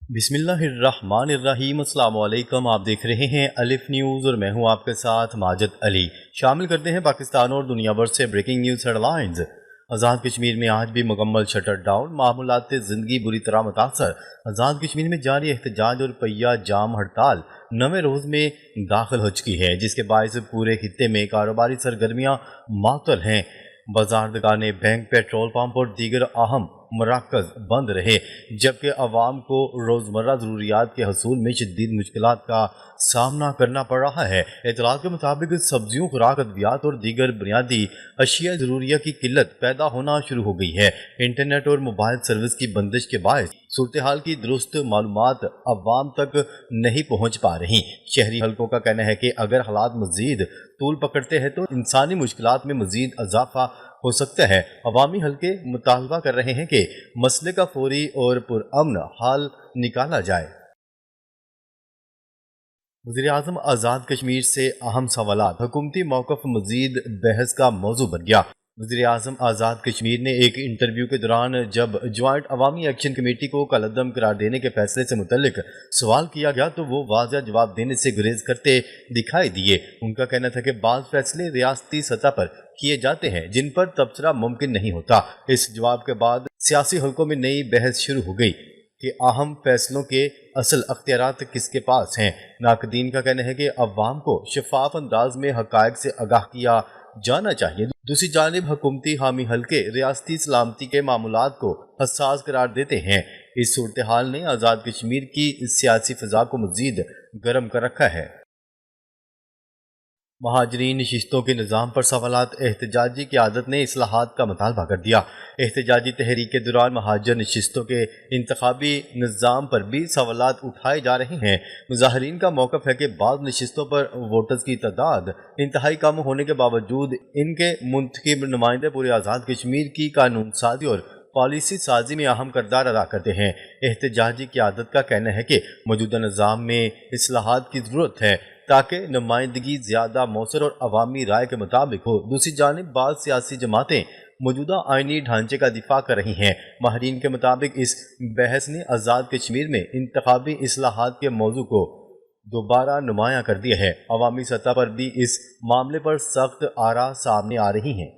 बिस्मिल्लाहिर्रहमानिर्रहीम। अस्सलाम वालेकुम। आप देख रहे हैं अलिफ न्यूज़ और मैं हूं आपके साथ माजिद अली। शामिल करते हैं पाकिस्तान और दुनिया भर से breaking news headlines. Azad Kashmir में आज भी मुकम्मल शटर डाउन, मामूलात ज़िंदगी बुरी तरह मुतासर। आज़ाद कश्मीर में जारी एहतजाज और पहिया जाम हड़ताल 9वें रोज़ में दाखिल हो चुकी है, जिसके बायस पूरे खित्ते में कारोबारी सरगर्मियाँ मातल हैं। बाजार, दुकानें, बैंक, पेट्रोल पंप और दीगर अहम मराकज़ बंद रहे, जबकि अवाम को रोज़मर्रा ज़रूरियात के हसूल में शदीद मुश्किलात का सामना करना पड़ रहा है। इत्तलात के मुताबिक सब्जियों, खुराक, अद्वियात और दीगर बुनियादी अशिया ज़रूरिया की किल्लत पैदा होना शुरू हो गई है। इंटरनेट और मोबाइल सर्विस की बंदिश के बायस सूरत हाल की दुरुस्त मालूमात अवाम तक नहीं पहुँच पा रही। शहरी हलकों का कहना है कि अगर हालात मज़ीद तूल पकड़ते हैं तो इंसानी मुश्किलात में मज़ीद इजाफा हो सकता है। अवामी हलके मुतालबा कर रहे हैं कि मसले का फौरी और पुरअमन हल निकाला जाए। वज़ीर-ए-आज़म आज़ाद कश्मीर से अहम सवालात, हुकूमती मौक़िफ़ मज़ीद बहस का मौजू बन गया। वज़ीर-ए-आज़म आज़ाद कश्मीर ने एक इंटरव्यू के दौरान जब ज्वाइंट अवामी एक्शन कमेटी को कलअदम करार देने के फैसले से मुतल्लिक सवाल किया गया तो वो वाज़ह जवाब देने से गुरेज करते दिखाई दिए। उनका कहना था कि बाज़ फैसले रियासती सतह पर किए जाते हैं जिन पर तबसरा मुमकिन नहीं होता। इस जवाब के बाद सियासी हलकों में नई बहस शुरू हो गई कि अहम फैसलों के असल अख्तियारात किसके पास हैं। नाकदीन का कहना है कि अवाम को शफाफ अंदाज में हक़ाइक़ से आगाह किया जाना चाहिए। दूसरी जानिब हुकूमती हामी हलके रियासती सलामती के मामलात को हसास करार देते हैं। इस सूरत हाल ने आज़ाद कश्मीर की सियासी फ़ज़ा को मज़ीद गर्म कर रखा है। महाजरीन नशिस्तों के निज़ाम पर सवालात, एहतजाजी क़यादत ने इस्लाहात का मुतालबा कर दिया। एहतजाजी तहरीक के दौरान महाजर नशिस्तों के इंतखाबी निज़ाम पर भी सवालात उठाए जा रहे हैं। मुज़ाहिरीन का मौक़िफ़ है कि बाद नशिस्तों पर वोटर्स की तादाद इंतहाई कम होने के बावजूद इनके मुंतखब नुमाइंदे पूरे आज़ाद कश्मीर की कानून साजी और पॉलिसी साजी में अहम किरदार अदा करते हैं। एहतजाजी क़यादत का कहना है कि मौजूदा निज़ाम में इस्लाहात की ज़रूरत है ताकि नुमाइंदगी ज़्यादा मौसर और अवामी राय के मुताबिक हो। दूसरी जानिब बाद सियासी जमातें मौजूदा आइनी ढांचे का दिफा कर रही हैं। माहिरीन के मुताबिक इस बहस ने आज़ाद कश्मीर में इंतखाबी इस्लाहात के मौजू को दोबारा नुमायां कर दिया है। अवामी सतह पर भी इस मामले पर सख्त आरा सामने आ रही हैं।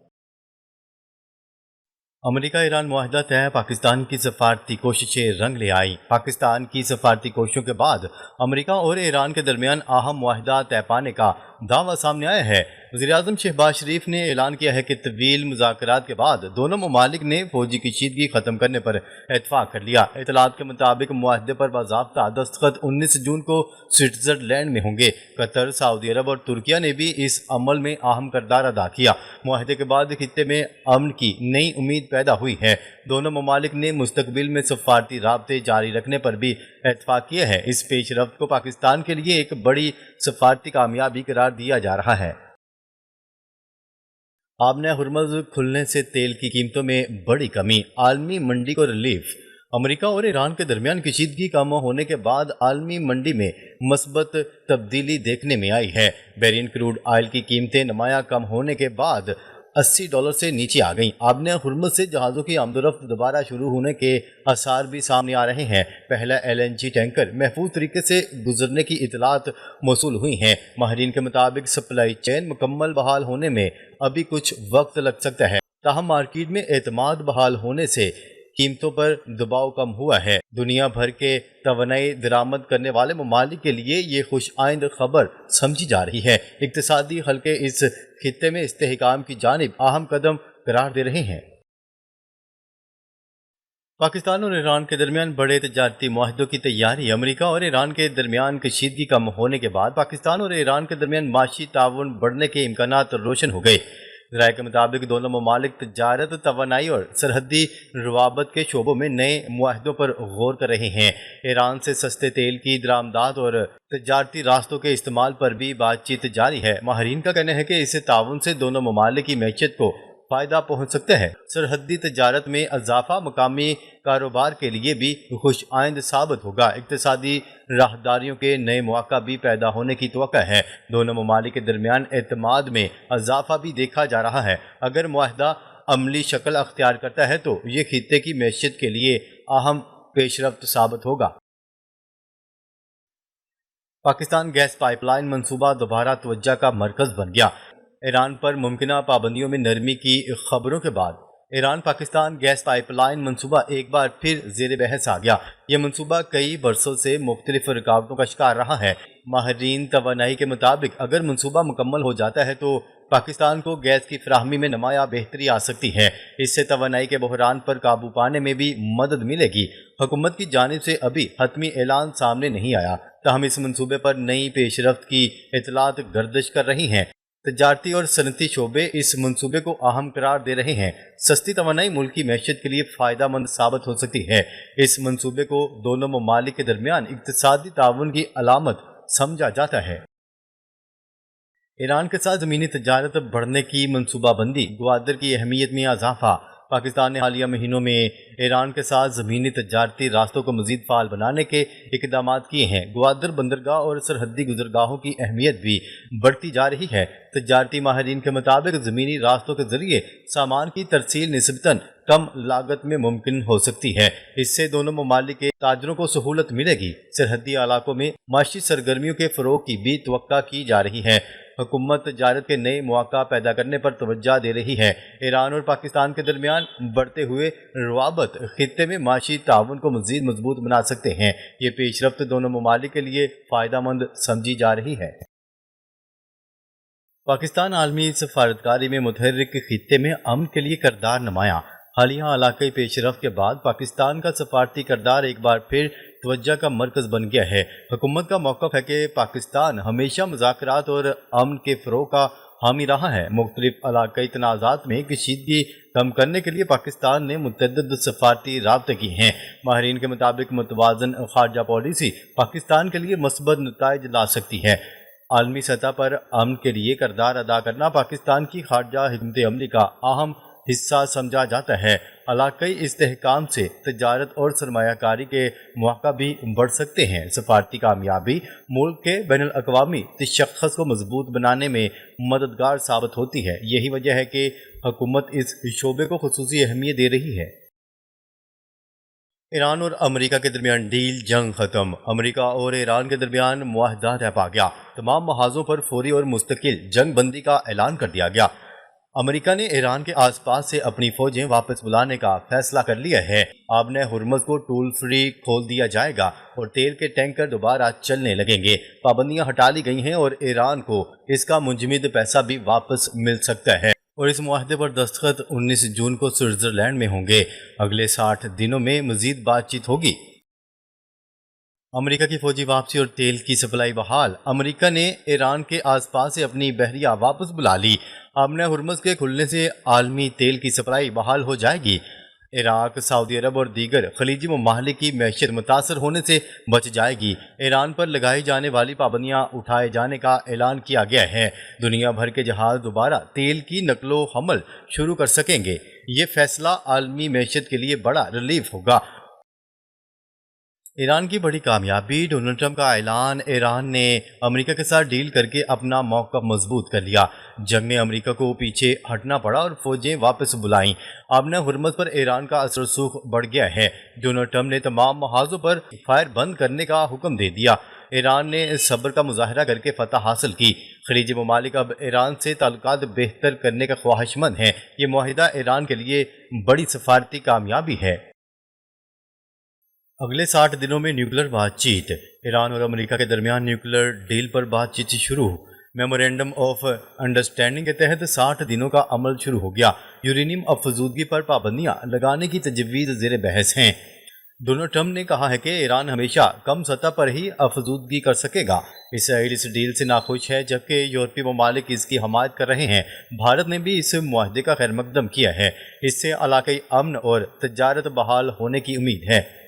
अमेरिका ईरान मुआहदा तय, पाकिस्तान की सफारती कोशिशें रंग ले आई। पाकिस्तान की सफारती कोशिशों के बाद अमेरिका और ईरान के दरमियान अहम मुआहदा तय पाने का दावा सामने आया है। वज़ीर-ए-आज़म शहबाज शरीफ ने ऐलान किया है कि तवील मुज़ाकरात के बाद दोनों ममालिक ने फौजी कशीदगी ख़त्म करने पर इत्तफ़ाक़ कर लिया। इत्तलात के मुताबिक मुआहदे पर बाज़ाब्ता दस्तखत 19 जून को स्विट्ज़रलैंड में होंगे। कतर, सऊदी अरब और तुर्किया ने भी इस अमल में अहम किरदार अदा किया। मुआहदे के बाद खित्ते में अमन की नई उम्मीद पैदा हुई है। दोनों ममालिक ने मुस्तकबिल में सफारती राब्ते जारी रखने पर भी इत्तफ़ाक़ किया है। इस पेशरफ्त को पाकिस्तान के लिए एक बड़ी सफारती कामयाबी करार दिया जा रहा है। आबने हुर्मुज़ खुलने से तेल की कीमतों में बड़ी कमी, आलमी मंडी को रिलीफ। अमेरिका और ईरान के दरमियान कशीदगी कम होने के बाद आलमी मंडी में मस्बत तब्दीली देखने में आई है। बैरियन क्रूड ऑयल की कीमतें नुमाया कम होने के बाद $80 से नीचे आ गईं। आबने हुर्मुज़ से जहाज़ों की आमदोरफ्त दोबारा शुरू होने के आसार भी सामने आ रहे हैं। पहला LNG टैंकर महफूज तरीके से गुजरने की इतलात मौसूल हुई हैं। माहिरीन के मुताबिक सप्लाई चेन मुकम्मल बहाल होने में अभी कुछ वक्त लग सकता है, ताहम मार्केट में एतमाद बहाल होने से कीमतों पर दबाव कम हुआ है। दुनिया भर के तवानाई दरामद करने वाले ममालिक के लिए ये खुश आइंद खबर समझी जा रही है। इक्तिसादी हल्के इस खित्ते में इस्तेहकाम की जानिब अहम कदम करार दे रहे हैं। पाकिस्तान और ईरान के दरमियान बड़े तजारती मुआहदों की तैयारी। अमेरिका और ईरान के दरमियान कशीदगी कम होने के बाद पाकिस्तान और ईरान के दरमियान माशी ताउन बढ़ने के इम्कानात रोशन हो गए। राय के मुताबिक दोनों ममालिक तजारत, तवानाई और सरहदी रवाबत के शोबों में नए मुआहदों पर गौर कर रहे हैं। ईरान से सस्ते तेल की दरामदात और तजारती रास्तों के इस्तेमाल पर भी बातचीत जारी है। माहिरीन का कहना है कि इस ताउन से दोनों ममालिक की मैशियत को फ़ायदा पहुँच सकता है। सरहदी तजारत में इजाफा मकामी कारोबार के लिए भी खुश आइंद साबित होगा। इक्तिसादी राहदारियों के नए मौक़ा भी पैदा होने की तवक्को है। दोनों ममालिक के दरमियान एतमाद में इजाफा भी देखा जा रहा है। अगर मुआहदा अमली शक्ल अख्तियार करता है तो ये खित्ते की मैशियत के लिए अहम पेशरफ्त साबित होगा। پاکستان گیس پائپ لائن منصوبہ دوبارہ توجہ کا مرکز بن گیا۔ ایران پر ممکنہ پابندیوں میں نرمی کی خبروں کے بعد Iran Pakistan gas pipeline منصوبہ ایک بار پھر زیر بحث آ گیا۔ یہ منصوبہ کئی برسوں سے مختلف رکاوٹوں کا شکار رہا ہے۔ ماہرین توانائی کے مطابق اگر منصوبہ مکمل ہو جاتا ہے تو پاکستان کو گیس کی فراہمی میں نمایاں بہتری آ سکتی ہے۔ اس سے توانائی کے بحران پر قابو پانے میں بھی مدد ملے گی۔ حکومت کی جانب سے ابھی حتمی اعلان سامنے نہیں آیا، تاہم اس منصوبے پر نئی پیش رفت کی اطلاعات گردش کر رہی ہیں۔ تجارتی اور صنعتی شعبے اس منصوبے کو اہم قرار دے رہے ہیں۔ سستی توانائی ملکی معیشت کے لیے فائدہ مند ثابت ہو سکتی ہے۔ اس منصوبے کو دونوں ممالک کے درمیان اقتصادی تعاون کی علامت سمجھا جاتا ہے۔ ایران کے ساتھ زمینی تجارت بڑھنے کی منصوبہ بندی، گوادر کی اہمیت میں اضافہ۔ پاکستان نے حالیہ مہینوں میں ایران کے ساتھ زمینی تجارتی راستوں کو مزید فعال بنانے کے اقدامات کیے ہیں۔ گوادر بندرگاہ اور سرحدی گزرگاہوں کی اہمیت بھی بڑھتی جا رہی ہے۔ تجارتی ماہرین کے مطابق زمینی راستوں کے ذریعے سامان کی ترسیل نسبتاً کم لاگت میں ممکن ہو سکتی ہے۔ اس سے دونوں ممالک کے تاجروں کو سہولت ملے گی۔ سرحدی علاقوں میں معاشی سرگرمیوں کے فروغ کی بھی توقع کی جا رہی ہے۔ حکومت تجارت کے نئے مواقع پیدا کرنے پر توجہ دے رہی ہے۔ ایران اور پاکستان کے درمیان بڑھتے ہوئے روابط خطے میں معاشی تعاون کو مزید مضبوط بنا سکتے ہیں۔ یہ پیش رفت دونوں ممالک کے لیے فائدہ مند سمجھی جا رہی ہے۔ پاکستان عالمی سفارتکاری میں متحرک خطے میں امن کے لیے کردار نمایاں۔ حالیہ علاقائی پیش رفت کے بعد پاکستان کا سفارتی کردار ایک بار پھر توجہ کا مرکز بن گیا ہے۔ حکومت کا موقف ہے کہ پاکستان ہمیشہ مذاکرات اور امن کے فروغ کا حامی رہا ہے۔ مختلف علاقائی تنازعات میں کشیدگی کم کرنے کے لیے پاکستان نے متعدد سفارتی رابطے کی ہیں۔ ماہرین کے مطابق متوازن خارجہ پالیسی پاکستان کے لیے مثبت نتائج لا سکتی ہے۔ عالمی سطح پر امن کے لیے کردار ادا کرنا پاکستان کی خارجہ حکمت عملی کا اہم حصہ سمجھا جاتا ہے۔ علاقائی استحکام سے تجارت اور سرمایہ کاری کے مواقع بھی بڑھ سکتے ہیں۔ سفارتی کامیابی ملک کے بین الاقوامی تشخص کو مضبوط بنانے میں مددگار ثابت ہوتی ہے۔ یہی وجہ ہے کہ حکومت اس شعبے کو خصوصی اہمیت دے رہی ہے۔ ایران اور امریکہ کے درمیان ڈیل، جنگ ختم۔ امریکہ اور ایران کے درمیان معاہدہ طے پا گیا۔ تمام محاذوں پر فوری اور مستقل جنگ بندی کا اعلان کر دیا گیا۔ امریکہ نے ایران کے آس پاس سے اپنی فوجیں واپس بلانے کا فیصلہ کر لیا ہے۔ آبِ ہرمز کو ٹول فری کھول دیا جائے گا اور تیل کے ٹینکر دوبارہ چلنے لگیں گے۔ پابندیاں ہٹا لی گئی ہیں اور ایران کو اس کا منجمد پیسہ بھی واپس مل سکتا ہے، اور اس معاہدے پر دستخط 19 جون کو سوئٹزرلینڈ میں ہوں گے۔ اگلے 60 دنوں میں مزید بات چیت ہوگی۔ امریکہ کی فوجی واپسی اور تیل کی سپلائی بحال۔ امریکہ نے ایران کے آس پاس سے اپنی بحریہ واپس بلا لی۔ آبِ ہرمز کے کھلنے سے عالمی تیل کی سپلائی بحال ہو جائے گی۔ عراق، سعودی عرب اور دیگر خلیجی ممالک کی معیشت متاثر ہونے سے بچ جائے گی۔ ایران پر لگائی جانے والی پابندیاں اٹھائے جانے کا اعلان کیا گیا ہے۔ دنیا بھر کے جہاز دوبارہ تیل کی نقل و حمل شروع کر سکیں گے۔ یہ فیصلہ عالمی معیشت کے لیے بڑا ریلیف ہوگا۔ ایران کی بڑی کامیابی، ڈونلڈ ٹرمپ کا اعلان۔ ایران نے امریکہ کے ساتھ ڈیل کر کے اپنا موقف مضبوط کر لیا۔ جنگ میں امریکہ کو پیچھے ہٹنا پڑا اور فوجیں واپس بلائیں۔ آبِ ہرمز پر ایران کا اثر و رسوخ بڑھ گیا ہے۔ ڈونلڈ ٹرمپ نے تمام محاذوں پر فائر بند کرنے کا حکم دے دیا۔ ایران نے صبر کا مظاہرہ کر کے فتح حاصل کی۔ خلیجی ممالک اب ایران سے تعلقات بہتر کرنے کا خواہش مند ہیں۔ یہ معاہدہ ایران کے لیے بڑی سفارتی کامیابی ہے۔ اگلے 60 دنوں میں نیوکلیر بات چیت۔ ایران اور امریکہ کے درمیان نیوکلیر ڈیل پر بات چیت شروع۔ میمورینڈم آف انڈرسٹینڈنگ کے تحت 60 دنوں کا عمل شروع ہو گیا۔ یورینیم افزودگی پر پابندیاں لگانے کی تجویز زیر بحث ہیں۔ ڈونلڈ ٹرمپ نے کہا ہے کہ ایران ہمیشہ کم سطح پر ہی افزودگی کر سکے گا۔ اسرائیل اس ڈیل سے ناخوش ہے، جبکہ یورپی ممالک اس کی حمایت کر رہے ہیں۔ بھارت نے بھی اس معاہدے کا خیر مقدم کیا ہے۔ اس سے علاقائی امن اور تجارت بحال ہونے کی امید ہے۔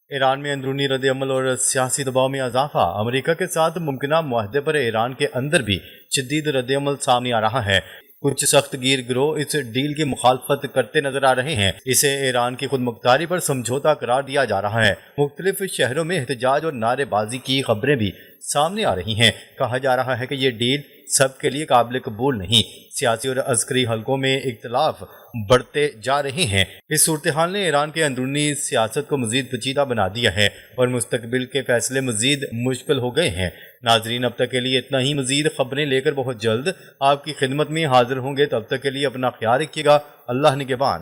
ایران میں اندرونی رد عمل اور سیاسی دباؤ میں اضافہ۔ امریکہ کے ساتھ ممکنہ معاہدے پر ایران کے اندر بھی شدید رد عمل سامنے آ رہا ہے۔ کچھ سخت گیر گروہ اس ڈیل کی مخالفت کرتے نظر آ رہے ہیں۔ اسے ایران کی خود مختاری پر سمجھوتہ قرار دیا جا رہا ہے۔ مختلف شہروں میں احتجاج اور نعرے بازی کی خبریں بھی سامنے آ رہی ہیں۔ کہا جا رہا ہے کہ یہ ڈیل سب کے لیے قابل قبول نہیں۔ سیاسی اور عسکری حلقوں میں اختلاف بڑھتے جا رہے ہیں۔ اس صورتحال نے ایران کے اندرونی سیاست کو مزید پیچیدہ بنا دیا ہے اور مستقبل کے فیصلے مزید مشکل ہو گئے ہیں۔ ناظرین، اب تک کے لیے اتنا ہی۔ مزید خبریں لے کر بہت جلد آپ کی خدمت میں حاضر ہوں گے۔ تب تک کے لیے اپنا خیال رکھیے گا۔ اللہ نگہبان۔